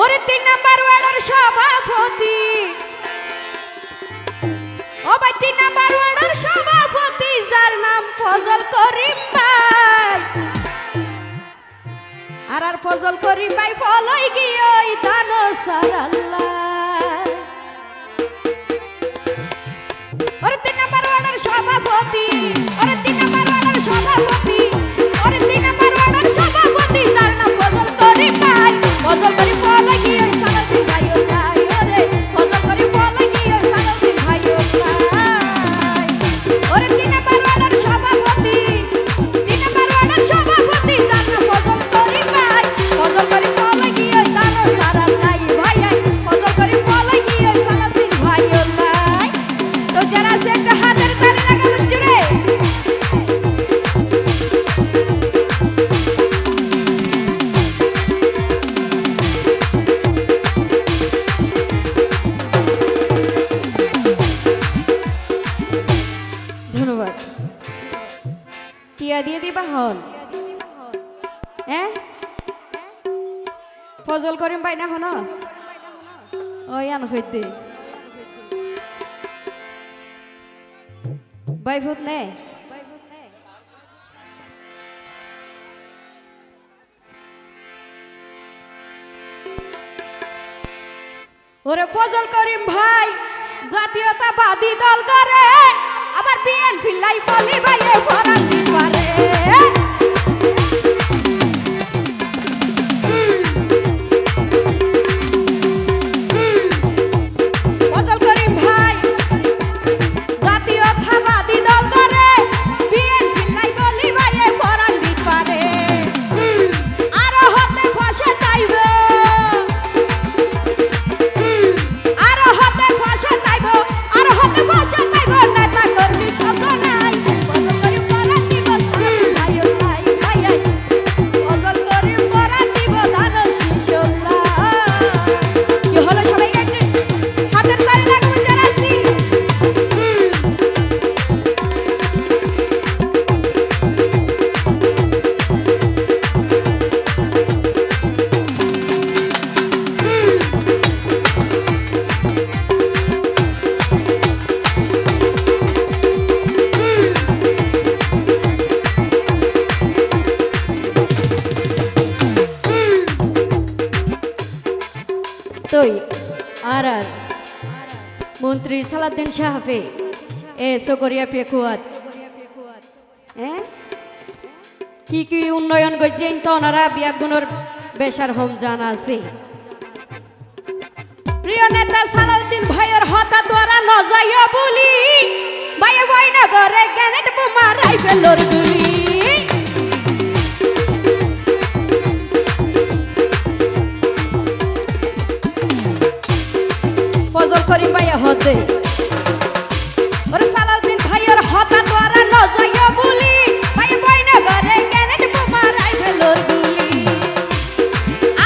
ওরে ৩ নাম্বার ওয়ার্ডের সভাপতি, ও ভাই ৩ নাম্বার ওয়ার্ডের সভাপতি যার নাম ফজল করিম ভাই। আর ফজল করিম ভাই ফলই গিয়ে দানো সারাল্লাহ। ওরে ৩ নাম্বার ওয়ার্ডের সভাপতি, ওরে ৩ নাম্বার ওয়ার্ডের সভাপতি, ওরে ৩ নাম্বার ওয়ার্ডের সভাপতি যার নাম ফজল করিম ভাই। ফজল করিম ফলই গিয়ে সালাউদ্দিন ভাই ওলাই, ওরে ফজল করিম ফলই গিয়ে সালাউদ্দিন ভাই ওলাই। ওরে ৩ নাম্বার ওয়ার্ডের সভাপতি, ৩ নাম্বার ওয়ার্ডের সভাপতি যার নাম ফজল করিম ভাই। ফজল করিম ফলই গিয়ে দানো সারাল্লাহ ভাই, ফজল করিম ফলই গিয়ে সালাউদ্দিন ভাই ওলাই। তো যারা আছে একটা হাতের তালি লাগাবেন জুড়ে। ধন্যবাদ। টিয়া দিয়ে দিবা হন, হ্যাঁ ফজল করিম ভাই না হন ওই আন হইতে ভাই ভূত নে। ওরে ফজল করিম ভাই জাতীয়তাবাদী দল করে, আবার বিএনপি লাই বলি ভাইয়ে ফরান দিবারে। ফজল করিম ভাই জাতীয়তাবাদী দল করে, বিএনপি লাই বলি ভাইয়ে ফরান দিবারে। আরো হতে ফাঁসে চাইব, আরো হতে ফাঁসে চাইব, আরো হতে ফাঁসে চাইব নেতা কর্মী সব নাই। ফজল করিম ফরান দিব সালাউদ্দিন ভাই ওলাই ভাই, ফজল করিম ফরান দিব দানো শিশোল্লাহ। কি হলো সবাইকে একটু হাতের তালি লাগবে যারা আছি। তোই আর মন্ত্রী সালাউদ্দিন সাহাবে এ চকরিয়া পেকুয়াত হ্যাঁ কি কি উন্নয়ন করছেন তো ওনারা বিয়াগুনোর বেশার হোম জানা আছে। প্রিয় নেতা সালাউদ্দিন ভাইয়ের হতা দ্বারা নজাইয়া বলি ভাইয়ে বয়নগরে গ্যানেট বোমা রাইফেলর গুলি। ফজল করিম ভাইয়া হতে ওরে সালাউদ্দিন ভাইয়ের হতা দ্বারা নজাইয়া বলি ভাইয়ে বয়নগরে গ্যানেট বোমা রাইফেলর গুলি।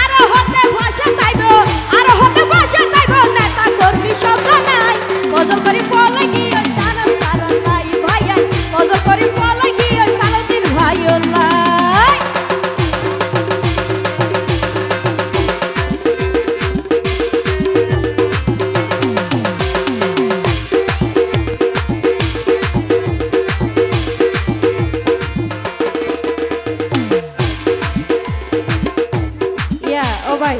আরো হতে ভাষা তাইব, আরো হতে ভাষা তাইব নেতা কর্মী সব নাই। ফজল করিম ফলই গিয়ে দানো সারাল্লাহ ভাই, ফজল করিম ফলই গিয়ে সালাউদ্দিন ভাই ওলাই। ও ভাই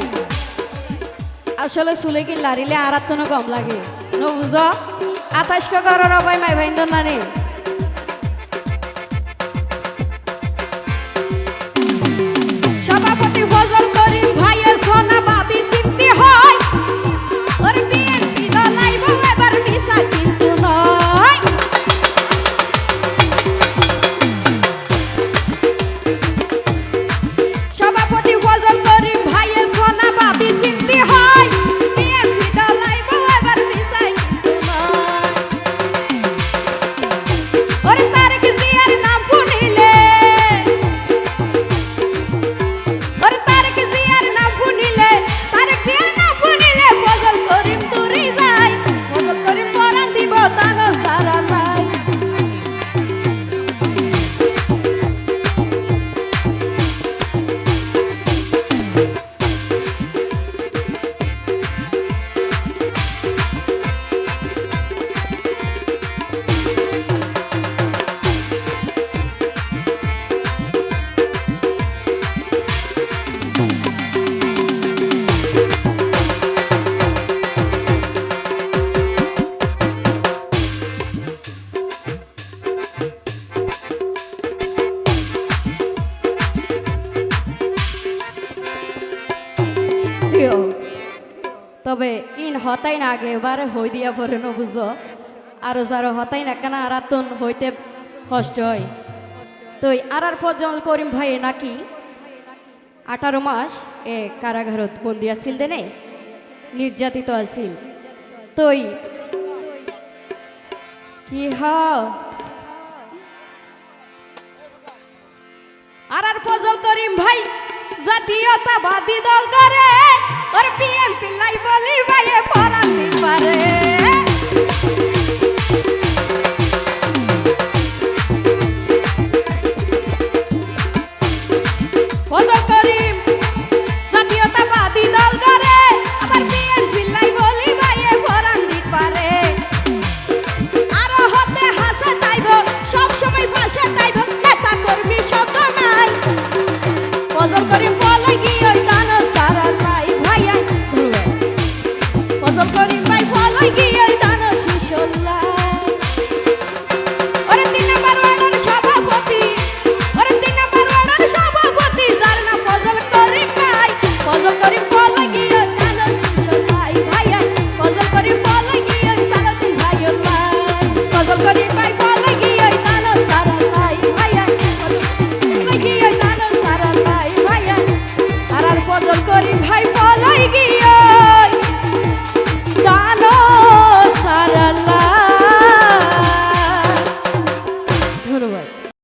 আসলে চুলে কি লারিলে আর তো কম লাগে ন বুঝ 28 করার ভাই মাই ভাই নানি। সভাপতি ফজল করিম ভাইয়ের সোনা বাবি সিদ্ধি হয়, ওরে বিএনপি দলাইব এবার মিশা কিন্তু নয়। সভাপতি ফজল করিম ভাইয়ের সোনা বাবি সিদ্ধি হয়, বিএনপি দলাইব এবার মিশা কিন্তু নয়। দিও তবে ইন হতাই না আগে এবারে হই দিয়া পরে ন বুঝো আরো যারো হতাই না কেন আরাতন হইতে কষ্ট হয় তো আর ফজল করিম ভাই নাকি 18 মাস এ কারাগারত বন্দি আছিল দেনে নির্যাতিত আছিল তই কি হাও আর ফজল করিম ভাই জাতীয়তাবাদী দল করে ওর বিএনপি লাই বলি ভাইয়ে পরান দিতে পারে ফজল করিম জাতীয়তাবাদী দল করে আবার বিএনপি লাই বলি ভাইয়ে পরান দিতে পারে আর হতে হাসে তাইব সব সময় পাশে তাইব নেতা কর্মী শব্দ নাই ফজল করিম বলে গিয়ে দানো সারা লাই ভাইয়া ফজল করিম